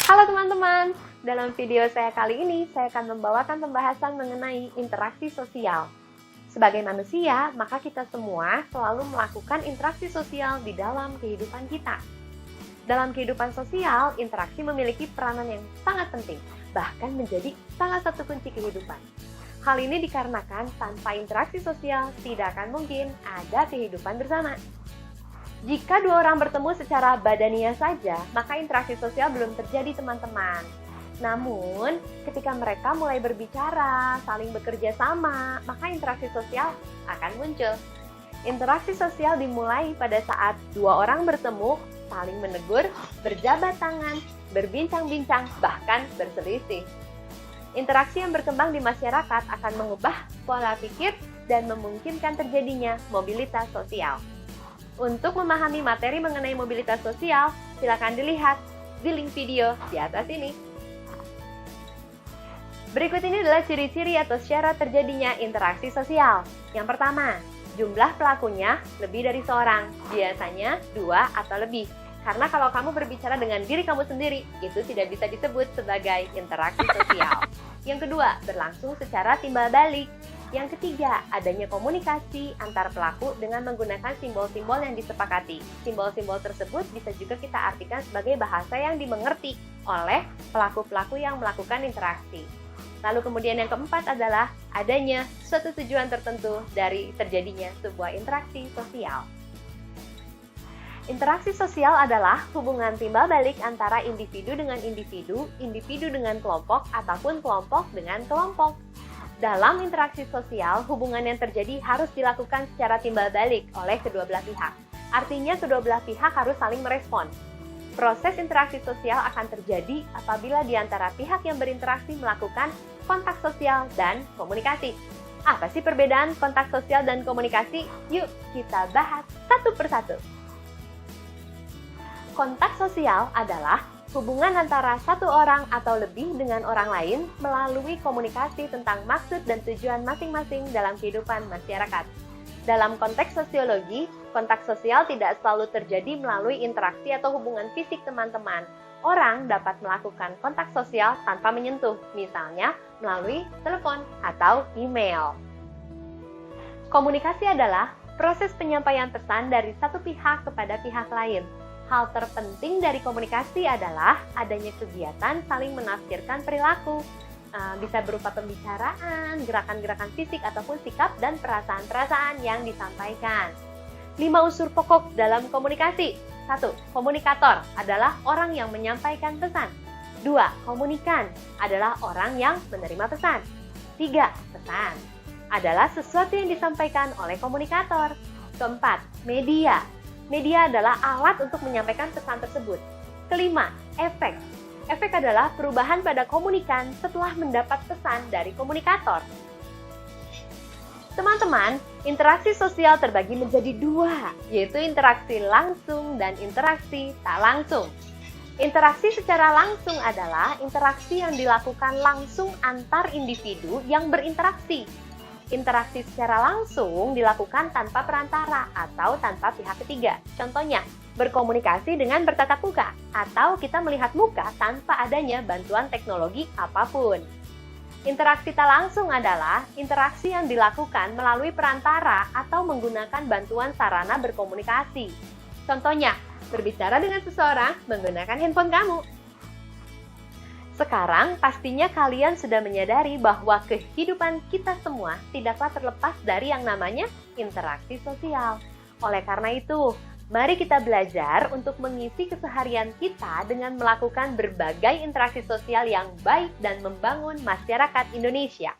Halo teman-teman, dalam video saya kali ini saya akan membawakan pembahasan mengenai interaksi sosial. Sebagai manusia, maka kita semua selalu melakukan interaksi sosial di dalam kehidupan kita. Dalam kehidupan sosial, interaksi memiliki peranan yang sangat penting, bahkan menjadi salah satu kunci kehidupan. Hal ini dikarenakan tanpa interaksi sosial tidak akan mungkin ada kehidupan bersama. Jika dua orang bertemu secara badania saja, maka interaksi sosial belum terjadi, teman-teman. Namun, ketika mereka mulai berbicara, saling bekerja sama, maka interaksi sosial akan muncul. Interaksi sosial dimulai pada saat dua orang bertemu, saling menegur, berjabat tangan, berbincang-bincang, bahkan berselisih. Interaksi yang berkembang di masyarakat akan mengubah pola pikir dan memungkinkan terjadinya mobilitas sosial. Untuk memahami materi mengenai mobilitas sosial, silakan dilihat di link video di atas ini. Berikut ini adalah ciri-ciri atau syarat terjadinya interaksi sosial. Yang pertama, jumlah pelakunya lebih dari seorang, biasanya 2 atau lebih. Karena kalau kamu berbicara dengan diri kamu sendiri, itu tidak bisa disebut sebagai interaksi sosial. Yang kedua, berlangsung secara timbal balik. Yang ketiga, adanya komunikasi antar pelaku dengan menggunakan simbol-simbol yang disepakati. Simbol-simbol tersebut bisa juga kita artikan sebagai bahasa yang dimengerti oleh pelaku-pelaku yang melakukan interaksi. Lalu kemudian yang keempat adalah adanya suatu tujuan tertentu dari terjadinya sebuah interaksi sosial. Interaksi sosial adalah hubungan timbal balik antara individu dengan individu, individu dengan kelompok, ataupun kelompok dengan kelompok. Dalam interaksi sosial, hubungan yang terjadi harus dilakukan secara timbal balik oleh kedua belah pihak. Artinya kedua belah pihak harus saling merespon. Proses interaksi sosial akan terjadi apabila di antara pihak yang berinteraksi melakukan kontak sosial dan komunikasi. Apa sih perbedaan kontak sosial dan komunikasi? Yuk kita bahas satu persatu. Kontak sosial adalah hubungan antara satu orang atau lebih dengan orang lain melalui komunikasi tentang maksud dan tujuan masing-masing dalam kehidupan masyarakat. Dalam konteks sosiologi, kontak sosial tidak selalu terjadi melalui interaksi atau hubungan fisik, teman-teman. Orang dapat melakukan kontak sosial tanpa menyentuh, misalnya melalui telepon atau email. Komunikasi adalah proses penyampaian pesan dari satu pihak kepada pihak lain. Hal terpenting dari komunikasi adalah adanya kegiatan saling menafsirkan perilaku. Bisa berupa pembicaraan, gerakan-gerakan fisik ataupun sikap dan perasaan-perasaan yang disampaikan. 5 unsur pokok dalam komunikasi. 1. Komunikator adalah orang yang menyampaikan pesan. 2. Komunikan adalah orang yang menerima pesan. 3. Pesan adalah sesuatu yang disampaikan oleh komunikator. Keempat, media. Media adalah alat untuk menyampaikan pesan tersebut. Kelima, efek. Efek adalah perubahan pada komunikan setelah mendapat pesan dari komunikator. Teman-teman, interaksi sosial terbagi menjadi 2, yaitu interaksi langsung dan interaksi tak langsung. Interaksi secara langsung adalah interaksi yang dilakukan langsung antar individu yang berinteraksi. Interaksi secara langsung dilakukan tanpa perantara atau tanpa pihak ketiga. Contohnya, berkomunikasi dengan bertatap muka atau kita melihat muka tanpa adanya bantuan teknologi apapun. Interaksi tak langsung adalah interaksi yang dilakukan melalui perantara atau menggunakan bantuan sarana berkomunikasi. Contohnya, berbicara dengan seseorang menggunakan handphone kamu. Sekarang, pastinya kalian sudah menyadari bahwa kehidupan kita semua tidaklah terlepas dari yang namanya interaksi sosial. Oleh karena itu, mari kita belajar untuk mengisi keseharian kita dengan melakukan berbagai interaksi sosial yang baik dan membangun masyarakat Indonesia.